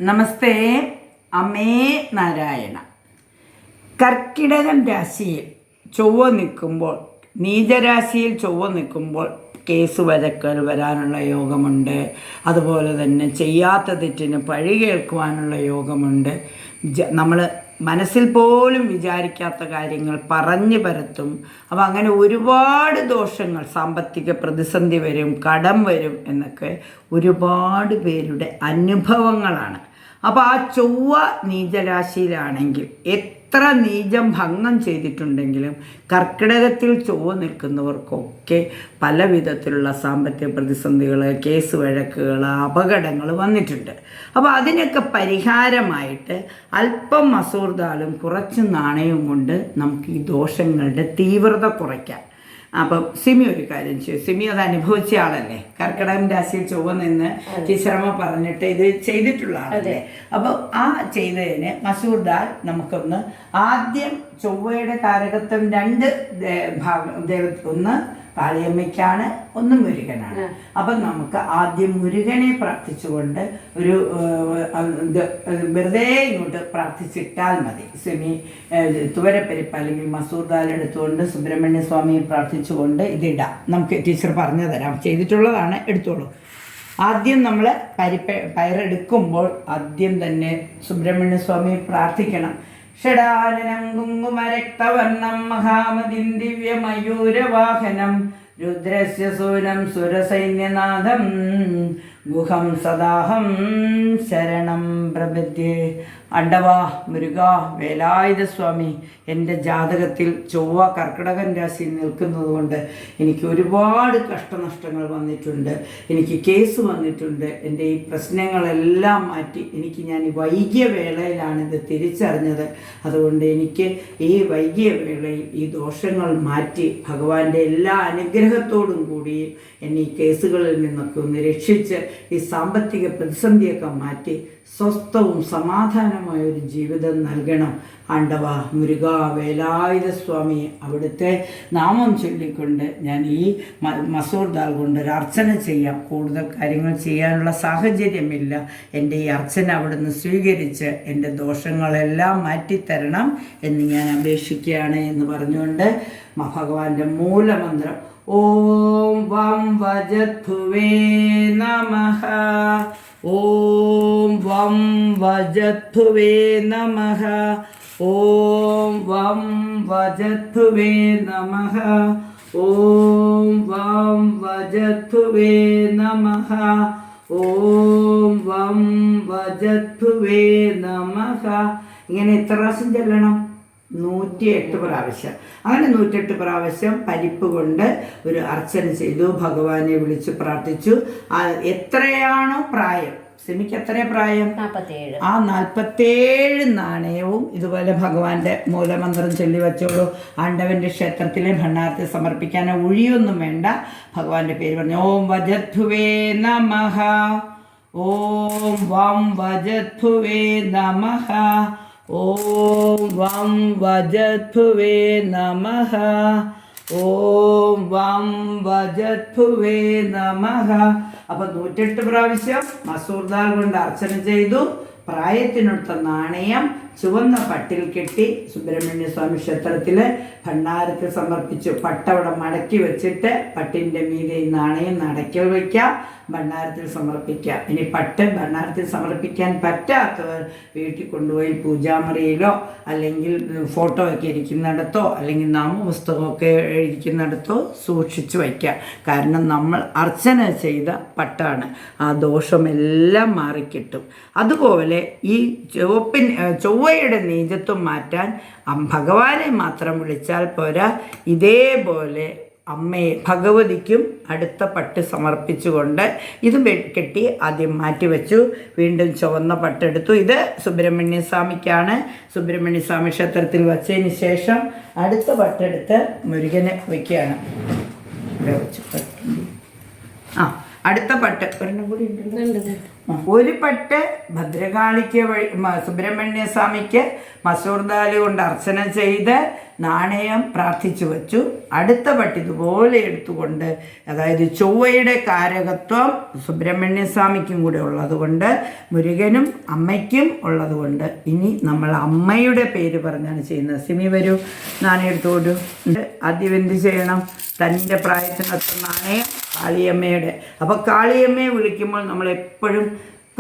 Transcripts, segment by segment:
നമസ്തേ. അമ്മേ നാരായണ. കർക്കിടകം രാശിയിൽ ചൊവ്വ നിൽക്കുമ്പോൾ, നീചരാശിയിൽ ചൊവ്വ നിൽക്കുമ്പോൾ കേസ് വഴക്കൽ വരാനുള്ള യോഗമുണ്ട്. അതുപോലെ തന്നെ ചെയ്യാത്ത തെറ്റിന് പഴി കേൾക്കുവാനുള്ള യോഗമുണ്ട്. നമ്മൾ മനസ്സിൽ പോലും വിചാരിക്കാത്ത കാര്യങ്ങൾ പറഞ്ഞു പരത്തും. അപ്പോൾ അങ്ങനെ ഒരുപാട് ദോഷങ്ങൾ, സാമ്പത്തിക പ്രതിസന്ധി വരും, കടം വരും എന്നൊക്കെ ഒരുപാട് പേരുടെ അനുഭവങ്ങളാണ്. അപ്പോൾ ആ ചൊവ്വ നീചരാശിയിലാണെങ്കിൽ എത്ര നീചം ഭംഗം ചെയ്തിട്ടുണ്ടെങ്കിലും കർക്കിടകത്തിൽ ചൊവ്വ നിൽക്കുന്നവർക്കൊക്കെ പല വിധത്തിലുള്ള സാമ്പത്തിക പ്രതിസന്ധികൾ, കേസ് വഴക്കുകൾ, അപകടങ്ങൾ വന്നിട്ടുണ്ട്. അപ്പോൾ അതിനൊക്കെ പരിഹാരമായിട്ട് അല്പം മസൂർദാലും കുറച്ച് നാണയവും കൊണ്ട് നമുക്ക് ഈ ദോഷങ്ങളുടെ തീവ്രത കുറയ്ക്കാം. അപ്പം സിമി ഒരു കാര്യം ചെയ്യും. സിമി അത് അനുഭവിച്ച ആളല്ലേ, കർക്കിടകം രാശിയിൽ ചൊവ്വ നിന്ന് ടീച്ചറമ്മ പറഞ്ഞിട്ട് ഇത് ചെയ്തിട്ടുള്ള ആളല്ലേ. അപ്പോൾ ആ ചെയ്തതിന് മസൂർ ദാൽ നമുക്കൊന്ന് ആദ്യം ചൊവ്വയുടെ കാരകത്വം രണ്ട് ഒന്ന് കാളിയമ്മയ്ക്കാണ്, ഒന്ന് മുരുകനാണ്. അപ്പം നമുക്ക് ആദ്യം മുരുകനെ പ്രാർത്ഥിച്ചുകൊണ്ട് ഒരു വെറുതെ ഇങ്ങോട്ട് പ്രാർത്ഥിച്ചിട്ടാൽ മതി. തുവരപ്പരിപ്പ് അല്ലെങ്കിൽ മസൂർ ദാൽ എടുത്തുകൊണ്ട് സുബ്രഹ്മണ്യ സ്വാമിയെ പ്രാർത്ഥിച്ചുകൊണ്ട് ഇതിടാം. നമുക്ക് ടീച്ചർ പറഞ്ഞു തരാം, ചെയ്തിട്ടുള്ളതാണ്, എടുത്തോളൂ. ആദ്യം നമ്മൾ പയറെടുക്കുമ്പോൾ ആദ്യം തന്നെ സുബ്രഹ്മണ്യ സ്വാമിയെ പ്രാർത്ഥിക്കണം. ഷടാനനം കുങ്കുമരക്തവർണം മഹാമതിം ദിവ്യമയൂരവാഹനം രുദ്രസ്യ സൂനം സുരസൈന്യനാഥം ഗുഹം സദാഹം ശരണം പ്രപദ്യേ. അണ്ടവാ മുരുക വേലായുധ സ്വാമി, എൻ്റെ ജാതകത്തിൽ ചൊവ്വ കർക്കിടകൻ രാശിയിൽ നിൽക്കുന്നത് കൊണ്ട് എനിക്ക് ഒരുപാട് കഷ്ടനഷ്ടങ്ങൾ വന്നിട്ടുണ്ട്, എനിക്ക് കേസ് വന്നിട്ടുണ്ട്. എൻ്റെ ഈ പ്രശ്നങ്ങളെല്ലാം മാറ്റി ഞാൻ ഈ വൈകിയ വേളയിലാണ് ഇത് തിരിച്ചറിഞ്ഞത്. അതുകൊണ്ട് എനിക്ക് ഈ വൈകിയ വേളയിൽ ഈ ദോഷങ്ങൾ മാറ്റി ഭഗവാന്റെ എല്ലാ അനുഗ്രഹത്തോടും കൂടി എന്നെ ഈ കേസുകളിൽ നിന്നൊക്കെ ഒന്ന് രക്ഷിച്ച് ഈ സാമ്പത്തിക പ്രതിസന്ധിയൊക്കെ മാറ്റി സ്വസ്ഥവും സമാധാനമായ ഒരു ജീവിതം നൽകണം. ആണ്ടവ മുരുക വേലായുധ സ്വാമി, അവിടുത്തെ നാമം ചൊല്ലിക്കൊണ്ട് ഞാൻ ഈ മസൂർ ദാൽ കൊണ്ട് ഒരു അർച്ചന ചെയ്യാം. കൂടുതൽ കാര്യങ്ങൾ ചെയ്യാനുള്ള സാഹചര്യമില്ല. എൻ്റെ ഈ അർച്ചന അവിടുന്ന് സ്വീകരിച്ച് എൻ്റെ ദോഷങ്ങളെല്ലാം മാറ്റിത്തരണം എന്ന് ഞാൻ അപേക്ഷിക്കുകയാണ് എന്ന് പറഞ്ഞുകൊണ്ട് ഭഗവാന്റെ മൂലമന്ത്രം ഓം വം വജത്ഭുവേ നമഃ, ഓം വം വജത്ഭുവേ നമഃ, ഓം വം വജത്ഭുവേ നമഃ, ഓം വം വജത്ഭുവേ നമഃ, ഓം വം വജത്ഭുവേ നമഃ. ഇങ്ങനെ എത്ര പ്രാവശ്യം ചെല്ലണം? 108 പ്രാവശ്യം. അങ്ങനെ 108 പ്രാവശ്യം പരിപ്പ് കൊണ്ട് ഒരു അർച്ചന ചെയ്തു, ഭഗവാനെ വിളിച്ച് പ്രാർത്ഥിച്ചു. എത്രയാണോ പ്രായം, സിമിക്ക് എത്ര പ്രായം? 47. ആ 47 നാണയവും ഇതുപോലെ ഭഗവാന്റെ മൂലമന്ത്രം ചൊല്ലി വച്ചോളൂ. ആണ്ടവന്റെ ക്ഷേത്രത്തിലെ ഭണ്ഡാരത്തിൽ സമർപ്പിക്കാൻ ഒഴിയൊന്നും വേണ്ട. ഭഗവാന്റെ പേര് പറഞ്ഞു ഓം വജത്ഭുവേ നമഃ, ഓം വം വജത്ഭുവേ നമഃ, ഓം വം വജത്ഭുവേ നമഃ, ഓം വം വജത്ഭുവേ നമഃ. അപ്പം 108 പ്രാവശ്യം മസൂർ ദാൽ കൊണ്ട് അർച്ചന ചെയ്തു. പ്രായത്തിനൊത്ത നാണയം ചുവന്ന പട്ടിൽ കെട്ടി സുബ്രഹ്മണ്യ സ്വാമി ക്ഷേത്രത്തിലെ ഭണ്ഡാരത്തിൽ സമർപ്പിച്ചു. പട്ടവിടെ മടക്കി വെച്ചിട്ട് പട്ടിൻ്റെ മീതെ ഈ നാണയം നടക്കൽ വയ്ക്കാം, ഭണ്ഡാരത്തിൽ സമർപ്പിക്കാം. ഇനി പട്ട് ഭണ്ഡാരത്തിൽ സമർപ്പിക്കാൻ പറ്റാത്തവർ വീട്ടിൽ കൊണ്ടുപോയി പൂജാമുറിയിലോ അല്ലെങ്കിൽ ഫോട്ടോ ഒക്കെ ഇരിക്കുന്നിടത്തോ അല്ലെങ്കിൽ നാമപുസ്തകമൊക്കെ ഇരിക്കുന്നിടത്തോ സൂക്ഷിച്ചു വയ്ക്കാം. കാരണം നമ്മൾ അർച്ചന ചെയ്ത പട്ടാണ്, ആ ദോഷമെല്ലാം മാറിക്കിട്ടും. അതുപോലെ ഈ ചൊവ്വയുടെ നീചത്വം മാറ്റാൻ ഭഗവാനെ മാത്രം വിളിച്ചാൽ പോരാ, ഇതേപോലെ അമ്മയെ ഭഗവതിക്കും അടുത്ത പട്ട് സമർപ്പിച്ചുകൊണ്ട് ഇത് കെട്ടി ആദ്യം മാറ്റിവെച്ചു. വീണ്ടും ചുവന്ന പട്ടെടുത്തു. ഇത് സുബ്രഹ്മണ്യ സ്വാമിക്കാണ്. സുബ്രഹ്മണ്യ സ്വാമി ക്ഷേത്രത്തിൽ വച്ചതിന് ശേഷം അടുത്ത പട്ടെടുത്ത് മുരുകനെ വയ്ക്കുകയാണ്. ഇവിടെ വെച്ച് അടുത്ത പട്ട് ഒരെണ്ണം കൂടി ഉണ്ടല്ലോ. ഒരു പട്ട് ഭദ്രകാളിക്ക് വഴി സുബ്രഹ്മണ്യ സ്വാമിക്ക് മസൂർ ദാൽ കൊണ്ട് അർച്ചന ചെയ്ത് നാണയം പ്രാർത്ഥിച്ചു വച്ചു. അടുത്ത പട്ട് ഇതുപോലെ എടുത്തുകൊണ്ട്, അതായത് ചൊവ്വയുടെ കാരകത്വം സുബ്രഹ്മണ്യ സ്വാമിക്കും കൂടെ ഉള്ളതുകൊണ്ട്, മുരുകനും അമ്മയ്ക്കും ഉള്ളതുകൊണ്ട് ഇനി നമ്മൾ അമ്മയുടെ പേര് പറഞ്ഞാണ് ചെയ്യുന്നത്. സിമി വരൂ, നാണയം എടുത്തോടൂ. ആദ്യം എന്ത് ചെയ്യണം? തൻ്റെ പ്രായത്തിനൊത്ത നാണയം കാളിയമ്മയുടെ. അപ്പോൾ കാളിയമ്മയെ വിളിക്കുമ്പോൾ നമ്മൾ എപ്പോഴും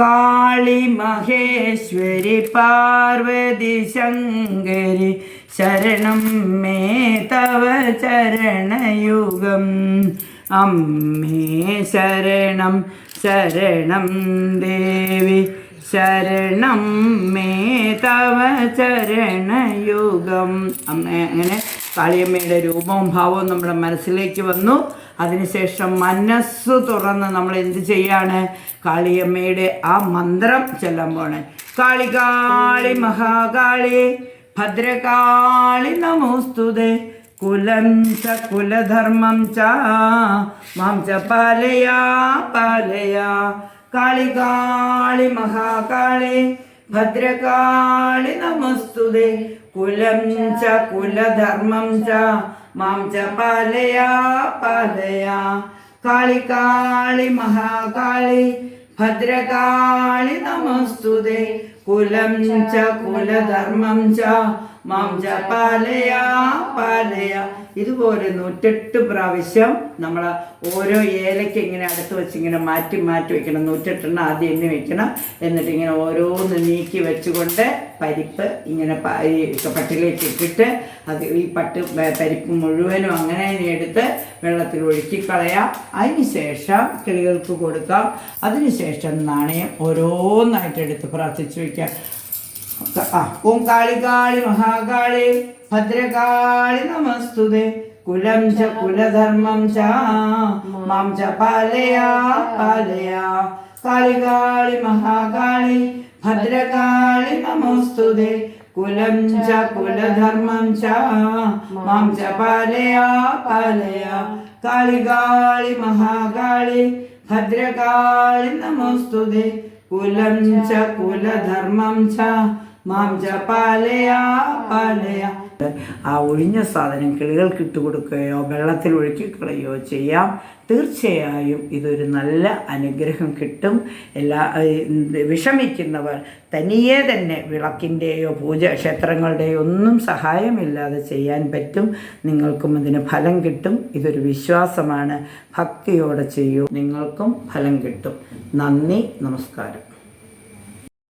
കാളി മഹേശ്വരി പാർവതി ശങ്കരി ശരണം മേ തവ ചരണയുഗം അമ്മേ ശരണം ശരണം ദേവി ശരണം മേ തവ ചരണയുഗം. അങ്ങനെ കാളിയമ്മയുടെ രൂപവും ഭാവവും നമ്മുടെ മനസ്സിലേക്ക് വന്നു. അതിനുശേഷം മനസ്സ് തുറന്ന് നമ്മൾ എന്ത് ചെയ്യാണ്? കാളിയമ്മയുടെ ആ മന്ത്രം ചൊല്ലാൻ പോണേ. കാളി കാളി മഹാകാളി ഭദ്രകാളി നമോസ്തുതേ കുലം ച കുലധർമ്മം ച മാം ച പാലയാ പാലയാ. കാളി കാളി മഹാകാളി ഭദ്രകാളി നമോസ്തുതേ കുലം ച കുലധർമ്മം ച മാം ച പാലയാ പാലയാ. കാളി കാളി മഹാകാളി ഭദ്രകാളി നമോസ്തുതേ കുലം ച കുലധർമ്മം ച മാം ച പാലയാ പാലയാ. ഇതുപോലെ 108 പ്രാവശ്യം നമ്മൾ ഓരോ ഏലയ്ക്ക് ഇങ്ങനെ അടുത്ത് വെച്ച് ഇങ്ങനെ മാറ്റി മാറ്റി വെക്കണം. 108 ആദ്യം എണ്ണി വെക്കണം. എന്നിട്ട് ഇങ്ങനെ ഓരോന്ന് നീക്കി വെച്ചുകൊണ്ട് പരിപ്പ് ഇങ്ങനെ പട്ടിലേക്ക് ഇട്ടിട്ട് അത് ഈ പരിപ്പ് മുഴുവനും അങ്ങനെ എടുത്ത് വെള്ളത്തിൽ ഒഴുക്കി കളയാം. അതിന് ശേഷം കിളികൾക്ക് കൊടുക്കാം. അതിനുശേഷം നാണയം ഓരോന്നായിട്ട് എടുത്ത് പ്രാർത്ഥിച്ചു വയ്ക്കാം. ഓം കാളി കാളി മഹാകാളി ഭദ്രകാളി നമസ്തുതേ കുലം ച കുലധർമ്മം ച മാം ച പാലയാ പാലയാ. കാളി കാളി മഹാകാളി ഭദ്രകാളി നമോസ്തുതേ കുലം ച കുലധർമ്മം ച മാം ച പാലയാ പാലയാ. കാളി കാളി മഹാകാളി ഭദ്രകാളി നമോസ്തുതേ കുലം ച കുലധർമ്മം ച മാം ച പാലയാ പാലയാ. ആ ഒഴിഞ്ഞ സാധനം കിളികൾക്ക് ഇട്ട് കൊടുക്കുകയോ വെള്ളത്തിൽ ഒഴുക്കിക്കളയോ ചെയ്യാം. തീർച്ചയായും ഇതൊരു നല്ല അനുഗ്രഹം കിട്ടും. വിഷമിക്കുന്നവർ തനിയെ തന്നെ വിളക്കിൻ്റെയോ ക്ഷേത്രങ്ങളുടെയോ ഒന്നും സഹായമില്ലാതെ ചെയ്യാൻ പറ്റും. നിങ്ങൾക്കും അതിന് ഫലം കിട്ടും. ഇതൊരു വിശ്വാസമാണ്. ഭക്തിയോടെ ചെയ്യൂ, നിങ്ങൾക്കും ഫലം കിട്ടും. നന്ദി, നമസ്കാരം.